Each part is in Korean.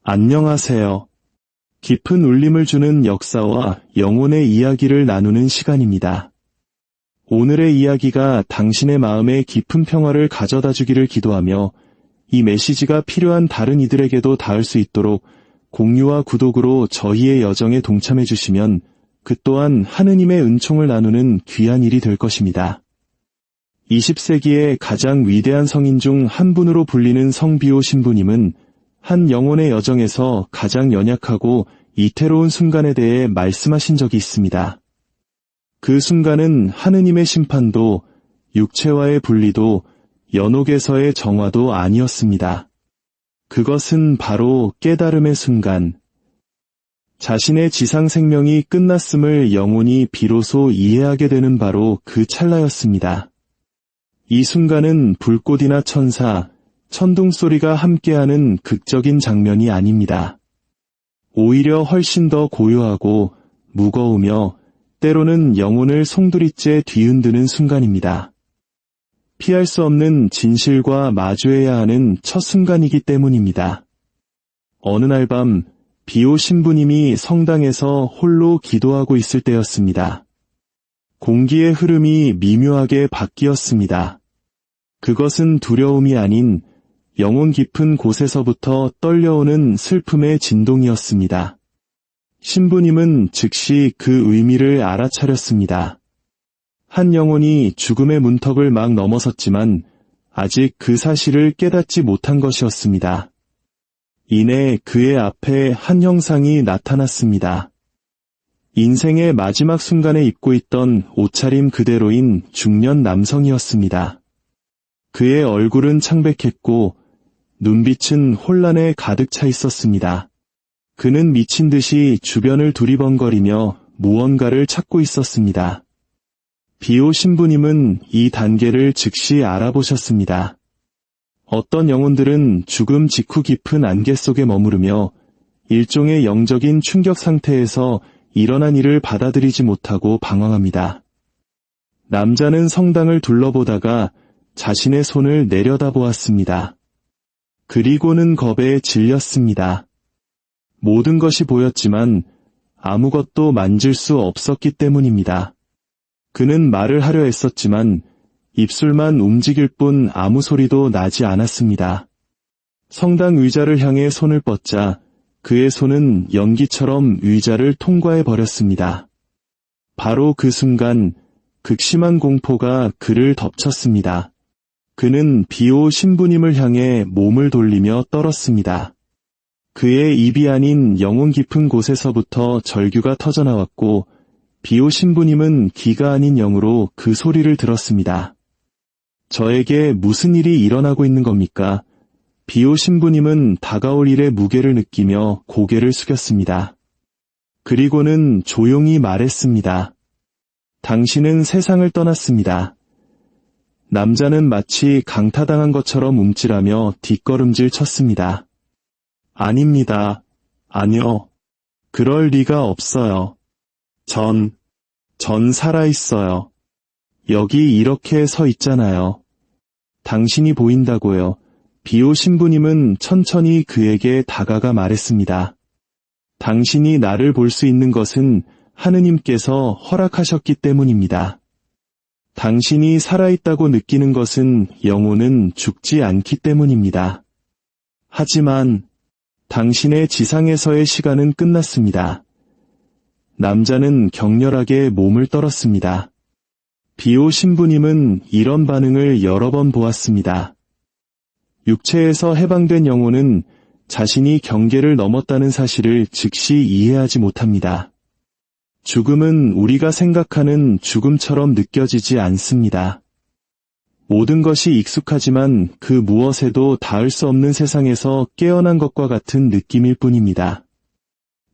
안녕하세요. 깊은 울림을 주는 역사와 영혼의 이야기를 나누는 시간입니다. 오늘의 이야기가 당신의 마음에 깊은 평화를 가져다 주기를 기도하며 이 메시지가 필요한 다른 이들에게도 닿을 수 있도록 공유와 구독으로 저희의 여정에 동참해 주시면 그 또한 하느님의 은총을 나누는 귀한 일이 될 것입니다. 20세기의 가장 위대한 성인 중 한 분으로 불리는 성비오 신부님은 한 영혼의 여정에서 가장 연약하고 이태로운 순간에 대해 말씀하신 적이 있습니다. 그 순간은 하느님의 심판도 육체와의 분리도 연옥에서의 정화도 아니었습니다. 그것은 바로 깨달음의 순간, 자신의 지상 생명이 끝났음을 영혼이 비로소 이해하게 되는 바로 그 찰나였습니다. 이 순간은 불꽃이나 천사, 천둥 소리가 함께하는 극적인 장면이 아닙니다. 오히려 훨씬 더 고요하고 무거우며 때로는 영혼을 송두리째 뒤흔드는 순간입니다. 피할 수 없는 진실과 마주해야 하는 첫 순간이기 때문입니다. 어느 날 밤 비오 신부님이 성당에서 홀로 기도하고 있을 때였습니다. 공기의 흐름이 미묘하게 바뀌었습니다. 그것은 두려움이 아닌 영혼 깊은 곳에서부터 떨려오는 슬픔의 진동이었습니다. 신부님은 즉시 그 의미를 알아차렸습니다. 한 영혼이 죽음의 문턱을 막 넘어섰지만 아직 그 사실을 깨닫지 못한 것이었습니다. 이내 그의 앞에 한 형상이 나타났습니다. 인생의 마지막 순간에 입고 있던 옷차림 그대로인 중년 남성이었습니다. 그의 얼굴은 창백했고 눈빛은 혼란에 가득 차 있었습니다. 그는 미친 듯이 주변을 두리번거리며 무언가를 찾고 있었습니다. 비오 신부님은 이 단계를 즉시 알아보셨습니다. 어떤 영혼들은 죽음 직후 깊은 안개 속에 머무르며 일종의 영적인 충격 상태에서 일어난 일을 받아들이지 못하고 방황합니다. 남자는 성당을 둘러보다가 자신의 손을 내려다보았습니다. 그리고는 겁에 질렸습니다. 모든 것이 보였지만 아무것도 만질 수 없었기 때문입니다. 그는 말을 하려 했었지만 입술만 움직일 뿐 아무 소리도 나지 않았습니다. 성당 의자를 향해 손을 뻗자 그의 손은 연기처럼 의자를 통과해 버렸습니다. 바로 그 순간 극심한 공포가 그를 덮쳤습니다. 그는 비오 신부님을 향해 몸을 돌리며 떨었습니다. 그의 입이 아닌 영혼 깊은 곳에서부터 절규가 터져나왔고 비오 신부님은 기가 아닌 영으로 그 소리를 들었습니다. 저에게 무슨 일이 일어나고 있는 겁니까? 비오 신부님은 다가올 일의 무게를 느끼며 고개를 숙였습니다. 그리고는 조용히 말했습니다. 당신은 세상을 떠났습니다. 남자는 마치 강타당한 것처럼 움찔하며 뒷걸음질 쳤습니다. 아닙니다. 아니요. 그럴 리가 없어요. 전 살아있어요. 여기 이렇게 서 있잖아요. 당신이 보인다고요. 비오 신부님은 천천히 그에게 다가가 말했습니다. 당신이 나를 볼 수 있는 것은 하느님께서 허락하셨기 때문입니다. 당신이 살아있다고 느끼는 것은 영혼은 죽지 않기 때문입니다. 하지만 당신의 지상에서의 시간은 끝났습니다. 남자는 격렬하게 몸을 떨었습니다. 비오 신부님은 이런 반응을 여러 번 보았습니다. 육체에서 해방된 영혼은 자신이 경계를 넘었다는 사실을 즉시 이해하지 못합니다. 죽음은 우리가 생각하는 죽음처럼 느껴지지 않습니다. 모든 것이 익숙하지만 그 무엇에도 닿을 수 없는 세상에서 깨어난 것과 같은 느낌일 뿐입니다.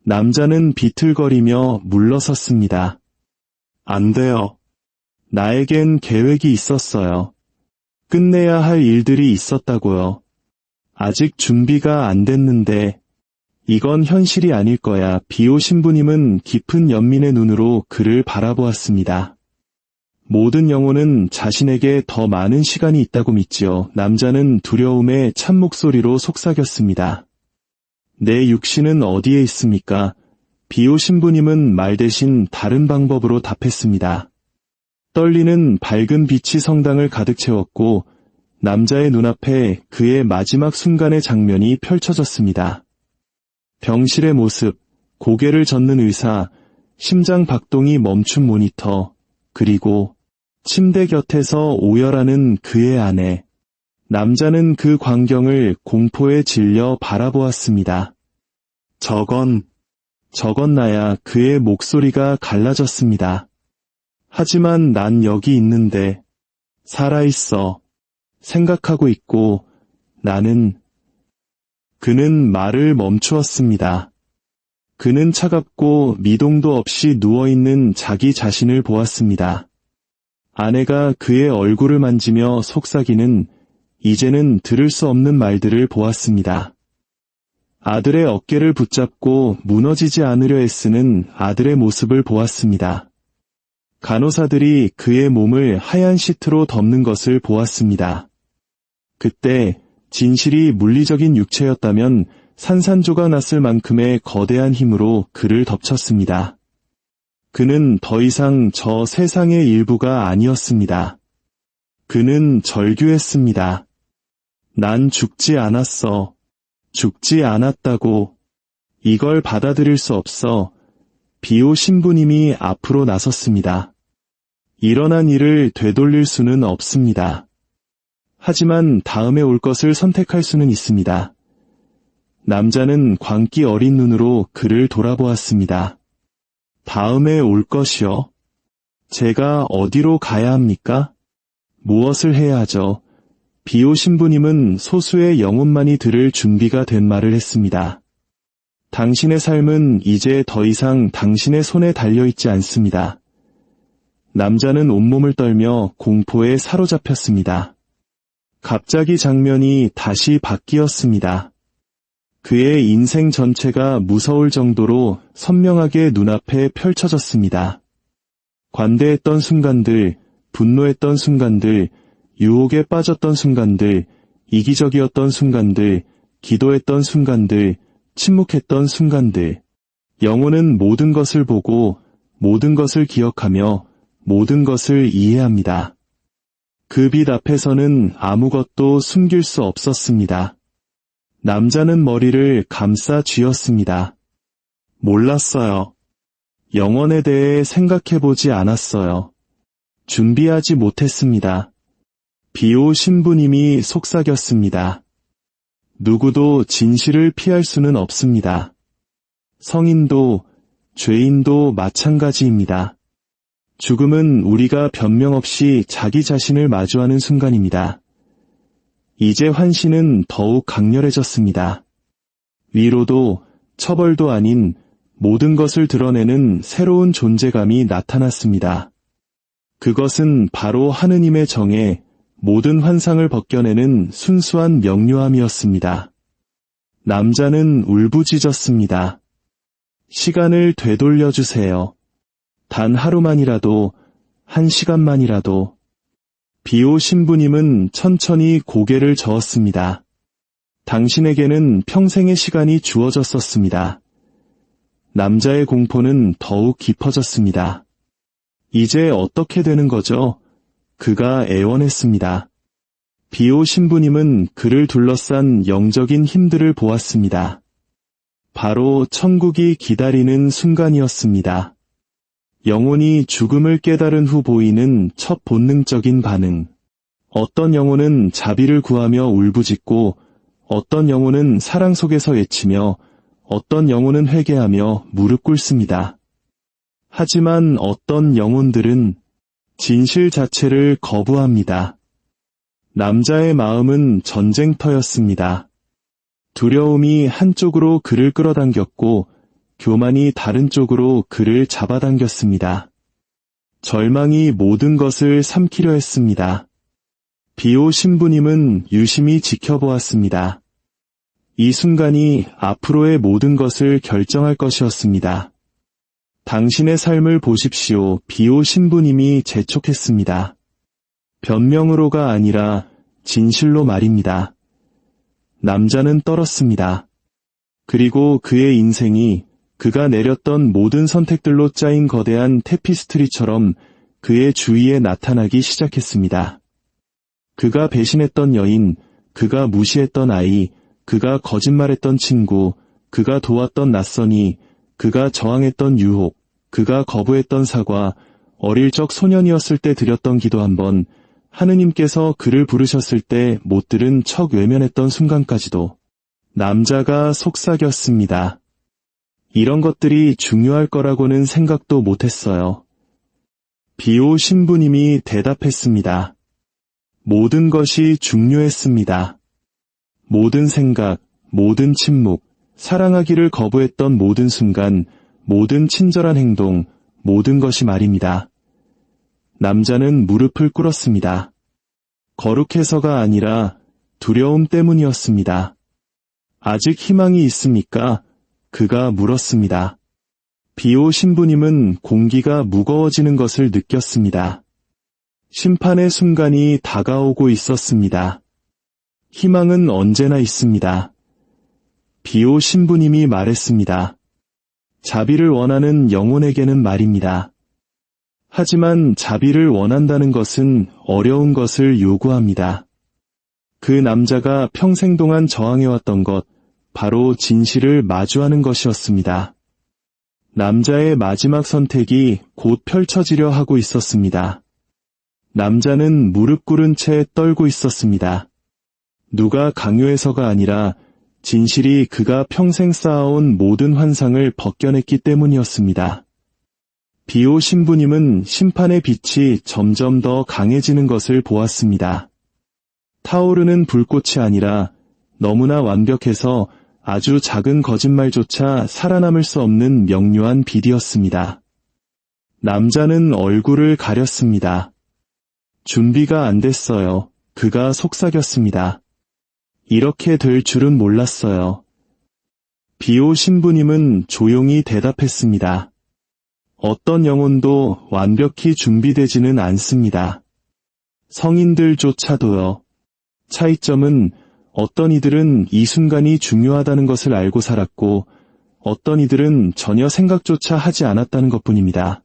남자는 비틀거리며 물러섰습니다. 안 돼요. 나에겐 계획이 있었어요. 끝내야 할 일들이 있었다고요. 아직 준비가 안 됐는데 이건 현실이 아닐 거야. 비오 신부님은 깊은 연민의 눈으로 그를 바라보았습니다. 모든 영혼은 자신에게 더 많은 시간이 있다고 믿지요. 남자는 두려움에 찬 목소리로 속삭였습니다. 내 육신은 어디에 있습니까? 비오 신부님은 말 대신 다른 방법으로 답했습니다. 떨리는 밝은 빛이 성당을 가득 채웠고 남자의 눈앞에 그의 마지막 순간의 장면이 펼쳐졌습니다. 병실의 모습, 고개를 젓는 의사, 심장 박동이 멈춘 모니터, 그리고 침대 곁에서 오열하는 그의 아내. 남자는 그 광경을 공포에 질려 바라보았습니다. 저건 나야. 그의 목소리가 갈라졌습니다. 하지만 난 여기 있는데, 살아있어. 생각하고 있고, 그는 말을 멈추었습니다. 그는 차갑고 미동도 없이 누워있는 자기 자신을 보았습니다. 아내가 그의 얼굴을 만지며 속삭이는 이제는 들을 수 없는 말들을 보았습니다. 아들의 어깨를 붙잡고 무너지지 않으려 애쓰는 아들의 모습을 보았습니다. 간호사들이 그의 몸을 하얀 시트로 덮는 것을 보았습니다. 그때 진실이 물리적인 육체였다면 산산조각 났을 만큼의 거대한 힘으로 그를 덮쳤습니다. 그는 더 이상 저 세상의 일부가 아니었습니다. 그는 절규했습니다. 난 죽지 않았어. 죽지 않았다고. 이걸 받아들일 수 없어. 비오 신부님이 앞으로 나섰습니다. 일어난 일을 되돌릴 수는 없습니다. 하지만 다음에 올 것을 선택할 수는 있습니다. 남자는 광기 어린 눈으로 그를 돌아보았습니다. 다음에 올 것이요? 제가 어디로 가야 합니까? 무엇을 해야 하죠? 비오 신부님은 소수의 영혼만이 들을 준비가 된 말을 했습니다. 당신의 삶은 이제 더 이상 당신의 손에 달려있지 않습니다. 남자는 온몸을 떨며 공포에 사로잡혔습니다. 갑자기 장면이 다시 바뀌었습니다. 그의 인생 전체가 무서울 정도로 선명하게 눈앞에 펼쳐졌습니다. 관대했던 순간들, 분노했던 순간들, 유혹에 빠졌던 순간들, 이기적이었던 순간들, 기도했던 순간들, 침묵했던 순간들. 영혼은 모든 것을 보고, 모든 것을 기억하며, 모든 것을 이해합니다. 그 빛 앞에서는 아무것도 숨길 수 없었습니다. 남자는 머리를 감싸 쥐었습니다. 몰랐어요. 영혼에 대해 생각해보지 않았어요. 준비하지 못했습니다. 비오 신부님이 속삭였습니다. 누구도 진실을 피할 수는 없습니다. 성인도, 죄인도 마찬가지입니다. 죽음은 우리가 변명 없이 자기 자신을 마주하는 순간입니다. 이제 환신은 더욱 강렬해졌습니다. 위로도, 처벌도 아닌 모든 것을 드러내는 새로운 존재감이 나타났습니다. 그것은 바로 하느님의 정에 모든 환상을 벗겨내는 순수한 명료함이었습니다. 남자는 울부짖었습니다. 시간을 되돌려주세요. 단 하루만이라도, 한 시간만이라도. 비오 신부님은 천천히 고개를 저었습니다. 당신에게는 평생의 시간이 주어졌었습니다. 남자의 공포는 더욱 깊어졌습니다. 이제 어떻게 되는 거죠? 그가 애원했습니다. 비오 신부님은 그를 둘러싼 영적인 힘들을 보았습니다. 바로 천국이 기다리는 순간이었습니다. 영혼이 죽음을 깨달은 후 보이는 첫 본능적인 반응. 어떤 영혼은 자비를 구하며 울부짖고, 어떤 영혼은 사랑 속에서 외치며, 어떤 영혼은 회개하며 무릎 꿇습니다. 하지만 어떤 영혼들은 진실 자체를 거부합니다. 남자의 마음은 전쟁터였습니다. 두려움이 한쪽으로 그를 끌어당겼고, 교만이 다른 쪽으로 그를 잡아당겼습니다. 절망이 모든 것을 삼키려 했습니다. 비오 신부님은 유심히 지켜보았습니다. 이 순간이 앞으로의 모든 것을 결정할 것이었습니다. 당신의 삶을 보십시오. 비오 신부님이 재촉했습니다. 변명으로가 아니라 진실로 말입니다. 남자는 떨었습니다. 그리고 그의 인생이 그가 내렸던 모든 선택들로 짜인 거대한 테피스트리처럼 그의 주위에 나타나기 시작했습니다. 그가 배신했던 여인, 그가 무시했던 아이, 그가 거짓말했던 친구, 그가 도왔던 낯선이, 그가 저항했던 유혹, 그가 거부했던 사과, 어릴 적 소년이었을 때 드렸던 기도 한 번, 하느님께서 그를 부르셨을 때 못 들은 척 외면했던 순간까지도 남자가 속삭였습니다. 이런 것들이 중요할 거라고는 생각도 못했어요. 비오 신부님이 대답했습니다. 모든 것이 중요했습니다. 모든 생각, 모든 침묵, 사랑하기를 거부했던 모든 순간, 모든 친절한 행동, 모든 것이 말입니다. 남자는 무릎을 꿇었습니다. 거룩해서가 아니라 두려움 때문이었습니다. 아직 희망이 있습니까? 그가 물었습니다. 비오 신부님은 공기가 무거워지는 것을 느꼈습니다. 심판의 순간이 다가오고 있었습니다. 희망은 언제나 있습니다. 비오 신부님이 말했습니다. 자비를 원하는 영혼에게는 말입니다. 하지만 자비를 원한다는 것은 어려운 것을 요구합니다. 그 남자가 평생 동안 저항해왔던 것, 바로 진실을 마주하는 것이었습니다. 남자의 마지막 선택이 곧 펼쳐지려 하고 있었습니다. 남자는 무릎 꿇은 채 떨고 있었습니다. 누가 강요해서가 아니라 진실이 그가 평생 쌓아온 모든 환상을 벗겨냈기 때문이었습니다. 비오 신부님은 심판의 빛이 점점 더 강해지는 것을 보았습니다. 타오르는 불꽃이 아니라 너무나 완벽해서 아주 작은 거짓말조차 살아남을 수 없는 명료한 빛이었습니다. 남자는 얼굴을 가렸습니다. 준비가 안 됐어요. 그가 속삭였습니다. 이렇게 될 줄은 몰랐어요. 비오 신부님은 조용히 대답했습니다. 어떤 영혼도 완벽히 준비되지는 않습니다. 성인들조차도요. 차이점은 어떤 이들은 이 순간이 중요하다는 것을 알고 살았고 어떤 이들은 전혀 생각조차 하지 않았다는 것뿐입니다.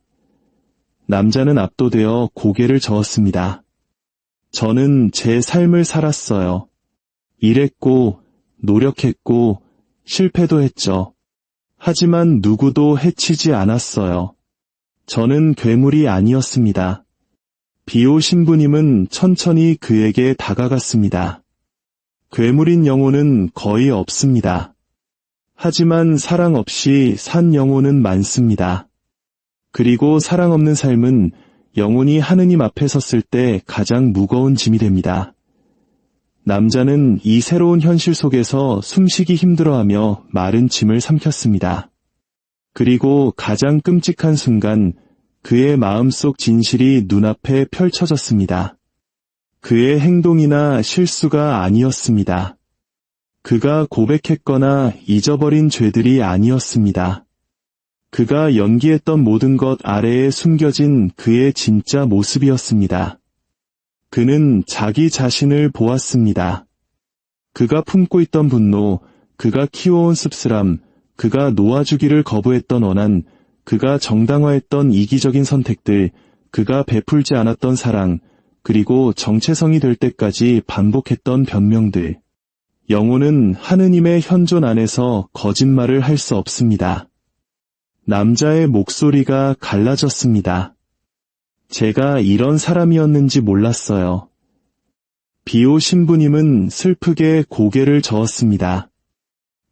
남자는 압도되어 고개를 저었습니다. 저는 제 삶을 살았어요. 일했고 노력했고 실패도 했죠. 하지만 누구도 해치지 않았어요. 저는 괴물이 아니었습니다. 비오 신부님은 천천히 그에게 다가갔습니다. 괴물인 영혼은 거의 없습니다. 하지만 사랑 없이 산 영혼은 많습니다. 그리고 사랑 없는 삶은 영혼이 하느님 앞에 섰을 때 가장 무거운 짐이 됩니다. 남자는 이 새로운 현실 속에서 숨쉬기 힘들어하며 마른 짐을 삼켰습니다. 그리고 가장 끔찍한 순간 그의 마음속 진실이 눈앞에 펼쳐졌습니다. 그의 행동이나 실수가 아니었습니다. 그가 고백했거나 잊어버린 죄들이 아니었습니다. 그가 연기했던 모든 것 아래에 숨겨진 그의 진짜 모습이었습니다. 그는 자기 자신을 보았습니다. 그가 품고 있던 분노, 그가 키워온 씁쓸함, 그가 놓아주기를 거부했던 원한, 그가 정당화했던 이기적인 선택들, 그가 베풀지 않았던 사랑, 그리고 정체성이 될 때까지 반복했던 변명들. 영혼은 하느님의 현존 안에서 거짓말을 할 수 없습니다. 남자의 목소리가 갈라졌습니다. 제가 이런 사람이었는지 몰랐어요. 비오 신부님은 슬프게 고개를 저었습니다.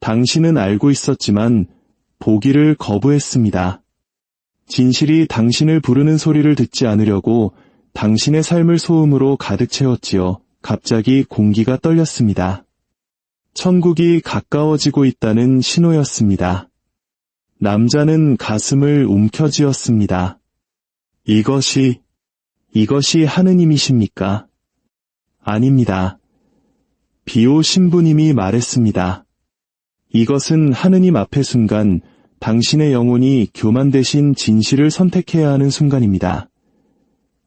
당신은 알고 있었지만 보기를 거부했습니다. 진실이 당신을 부르는 소리를 듣지 않으려고 당신의 삶을 소음으로 가득 채웠지요. 갑자기 공기가 떨렸습니다. 천국이 가까워지고 있다는 신호였습니다. 남자는 가슴을 움켜쥐었습니다. 이것이 하느님이십니까? 아닙니다. 비오 신부님이 말했습니다. 이것은 하느님 앞의 순간, 당신의 영혼이 교만 대신 진실을 선택해야 하는 순간입니다.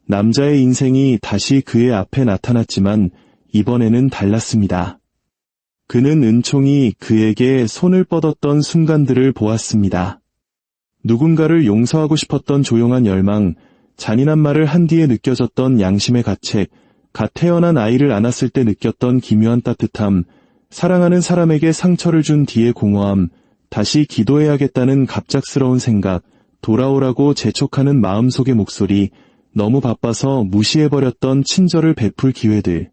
남자의 인생이 다시 그의 앞에 나타났지만 이번에는 달랐습니다. 그는 은총이 그에게 손을 뻗었던 순간들을 보았습니다. 누군가를 용서하고 싶었던 조용한 열망, 잔인한 말을 한 뒤에 느껴졌던 양심의 가책, 갓 태어난 아이를 안았을 때 느꼈던 기묘한 따뜻함, 사랑하는 사람에게 상처를 준 뒤의 공허함, 다시 기도해야겠다는 갑작스러운 생각, 돌아오라고 재촉하는 마음속의 목소리, 너무 바빠서 무시해버렸던 친절을 베풀 기회들.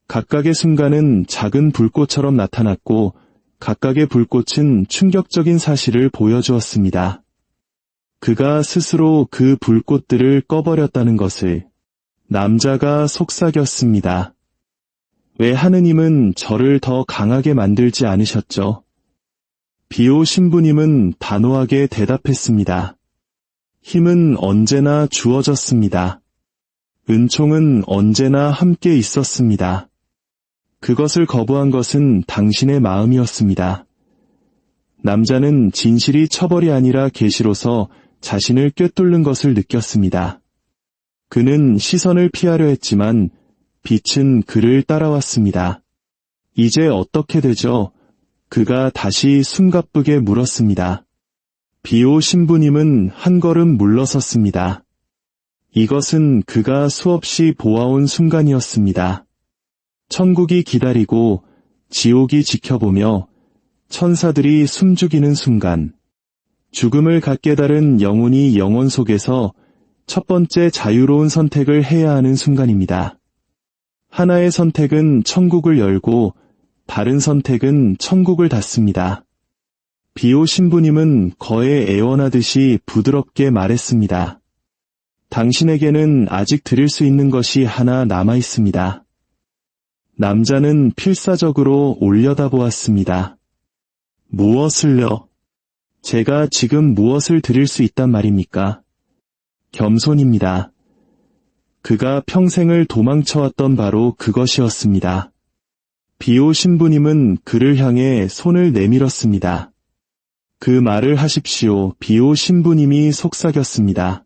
각각의 순간은 작은 불꽃처럼 나타났고 각각의 불꽃은 충격적인 사실을 보여주었습니다. 그가 스스로 그 불꽃들을 꺼버렸다는 것을. 남자가 속삭였습니다. 왜 하느님은 저를 더 강하게 만들지 않으셨죠? 비오 신부님은 단호하게 대답했습니다. 힘은 언제나 주어졌습니다. 은총은 언제나 함께 있었습니다. 그것을 거부한 것은 당신의 마음이었습니다. 남자는 진실이 처벌이 아니라 계시로서 자신을 꿰뚫는 것을 느꼈습니다. 그는 시선을 피하려 했지만 빛은 그를 따라왔습니다. 이제 어떻게 되죠? 그가 다시 숨가쁘게 물었습니다. 비오 신부님은 한 걸음 물러섰습니다. 이것은 그가 수없이 보아온 순간이었습니다. 천국이 기다리고 지옥이 지켜보며 천사들이 숨죽이는 순간, 죽음을 갖 깨달은 영혼이 영혼 속에서 첫 번째 자유로운 선택을 해야 하는 순간입니다. 하나의 선택은 천국을 열고 다른 선택은 천국을 닫습니다. 비오 신부님은 거에 애원하듯이 부드럽게 말했습니다. 당신에게는 아직 드릴 수 있는 것이 하나 남아 있습니다. 남자는 필사적으로 올려다보았습니다. 무엇을요? 제가 지금 무엇을 드릴 수 있단 말입니까? 겸손입니다. 그가 평생을 도망쳐왔던 바로 그것이었습니다. 비오 신부님은 그를 향해 손을 내밀었습니다. 그 말을 하십시오. 비오 신부님이 속삭였습니다.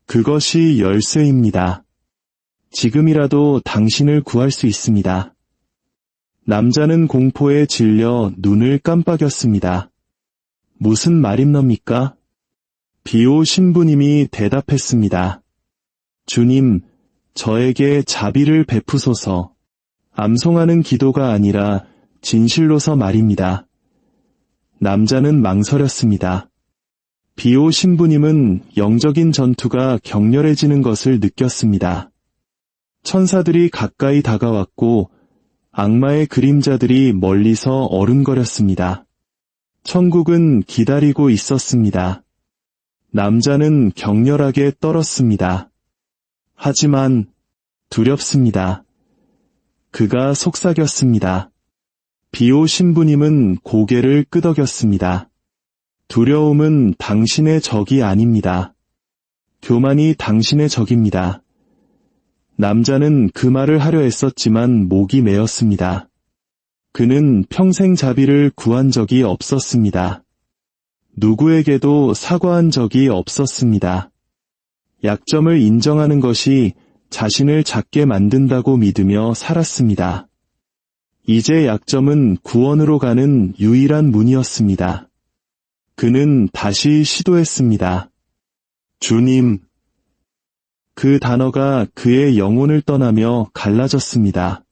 그것이 열쇠입니다. 지금이라도 당신을 구할 수 있습니다. 남자는 공포에 질려 눈을 깜빡였습니다. 무슨 말입니까? 비오 신부님이 대답했습니다. 주님, 저에게 자비를 베푸소서. 암송하는 기도가 아니라 진실로서 말입니다. 남자는 망설였습니다. 비오 신부님은 영적인 전투가 격렬해지는 것을 느꼈습니다. 천사들이 가까이 다가왔고 악마의 그림자들이 멀리서 어른거렸습니다. 천국은 기다리고 있었습니다. 남자는 격렬하게 떨었습니다. 하지만 두렵습니다. 그가 속삭였습니다. 비오 신부님은 고개를 끄덕였습니다. 두려움은 당신의 적이 아닙니다. 교만이 당신의 적입니다. 남자는 그 말을 하려 애썼지만 목이 메었습니다. 그는 평생 자비를 구한 적이 없었습니다. 누구에게도 사과한 적이 없었습니다. 약점을 인정하는 것이 자신을 작게 만든다고 믿으며 살았습니다. 이제 약점은 구원으로 가는 유일한 문이었습니다. 그는 다시 시도했습니다. 주님. 그 단어가 그의 영혼을 떠나며 갈라졌습니다.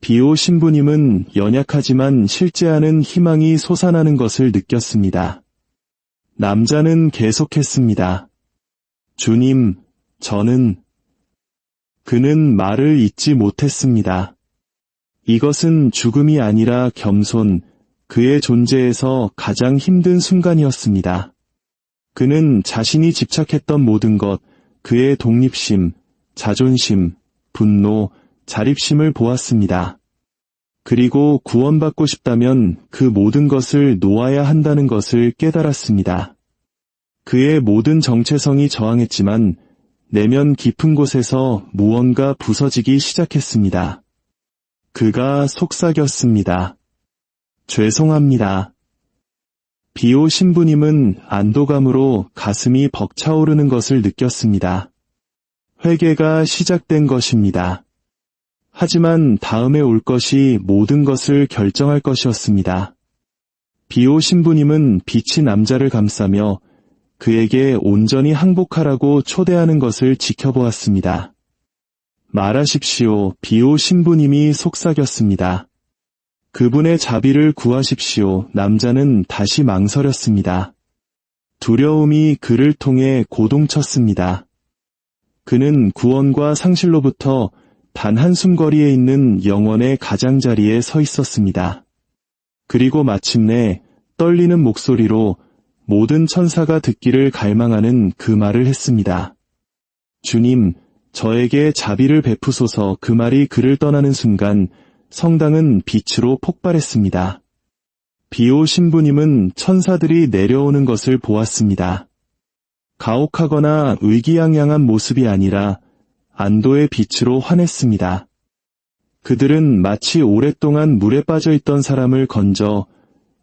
비오 신부님은 연약하지만 실제하는 희망이 솟아나는 것을 느꼈습니다. 남자는 계속했습니다. 주님, 그는 말을 잇지 못했습니다. 이것은 죽음이 아니라 겸손, 그의 존재에서 가장 힘든 순간이었습니다. 그는 자신이 집착했던 모든 것, 그의 독립심, 자존심, 분노, 자립심을 보았습니다. 그리고 구원받고 싶다면 그 모든 것을 놓아야 한다는 것을 깨달았습니다. 그의 모든 정체성이 저항했지만 내면 깊은 곳에서 무언가 부서지기 시작했습니다. 그가 속삭였습니다. 죄송합니다. 비오 신부님은 안도감으로 가슴이 벅차오르는 것을 느꼈습니다. 회개가 시작된 것입니다. 하지만 다음에 올 것이 모든 것을 결정할 것이었습니다. 비오 신부님은 빛이 남자를 감싸며 그에게 온전히 항복하라고 초대하는 것을 지켜보았습니다. 말하십시오. 비오 신부님이 속삭였습니다. 그분의 자비를 구하십시오. 남자는 다시 망설였습니다. 두려움이 그를 통해 고동쳤습니다. 그는 구원과 상실로부터 단 한숨 거리에 있는 영원의 가장자리에 서 있었습니다. 그리고 마침내 떨리는 목소리로 모든 천사가 듣기를 갈망하는 그 말을 했습니다. 주님, 저에게 자비를 베푸소서. 그 말이 그를 떠나는 순간 성당은 빛으로 폭발했습니다. 비오 신부님은 천사들이 내려오는 것을 보았습니다. 가혹하거나 의기양양한 모습이 아니라 안도의 빛으로 환했습니다. 그들은 마치 오랫동안 물에 빠져 있던 사람을 건져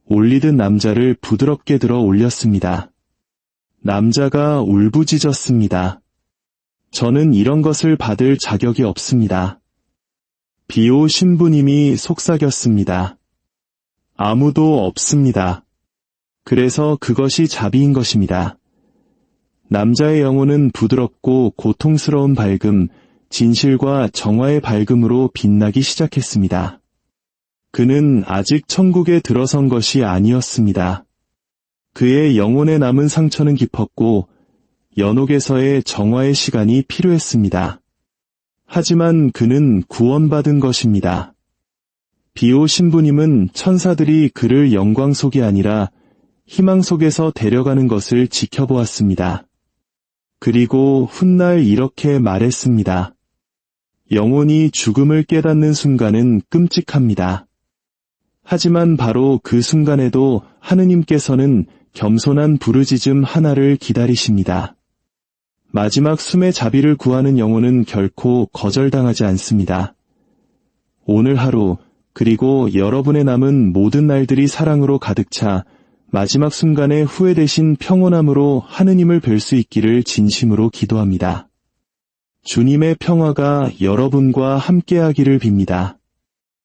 올리듯 남자를 부드럽게 들어 올렸습니다. 남자가 울부짖었습니다. 저는 이런 것을 받을 자격이 없습니다. 비오 신부님이 속삭였습니다. 아무도 없습니다. 그래서 그것이 자비인 것입니다. 남자의 영혼은 부드럽고 고통스러운 밝음, 진실과 정화의 밝음으로 빛나기 시작했습니다. 그는 아직 천국에 들어선 것이 아니었습니다. 그의 영혼에 남은 상처는 깊었고 연옥에서의 정화의 시간이 필요했습니다. 하지만 그는 구원받은 것입니다. 비오 신부님은 천사들이 그를 영광 속이 아니라 희망 속에서 데려가는 것을 지켜보았습니다. 그리고 훗날 이렇게 말했습니다. 영혼이 죽음을 깨닫는 순간은 끔찍합니다. 하지만 바로 그 순간에도 하느님께서는 겸손한 부르짖음 하나를 기다리십니다. 마지막 숨의 자비를 구하는 영혼은 결코 거절당하지 않습니다. 오늘 하루, 그리고 여러분의 남은 모든 날들이 사랑으로 가득 차 마지막 순간에 후회되신 평온함으로 하느님을 뵐 수 있기를 진심으로 기도합니다. 주님의 평화가 여러분과 함께하기를 빕니다.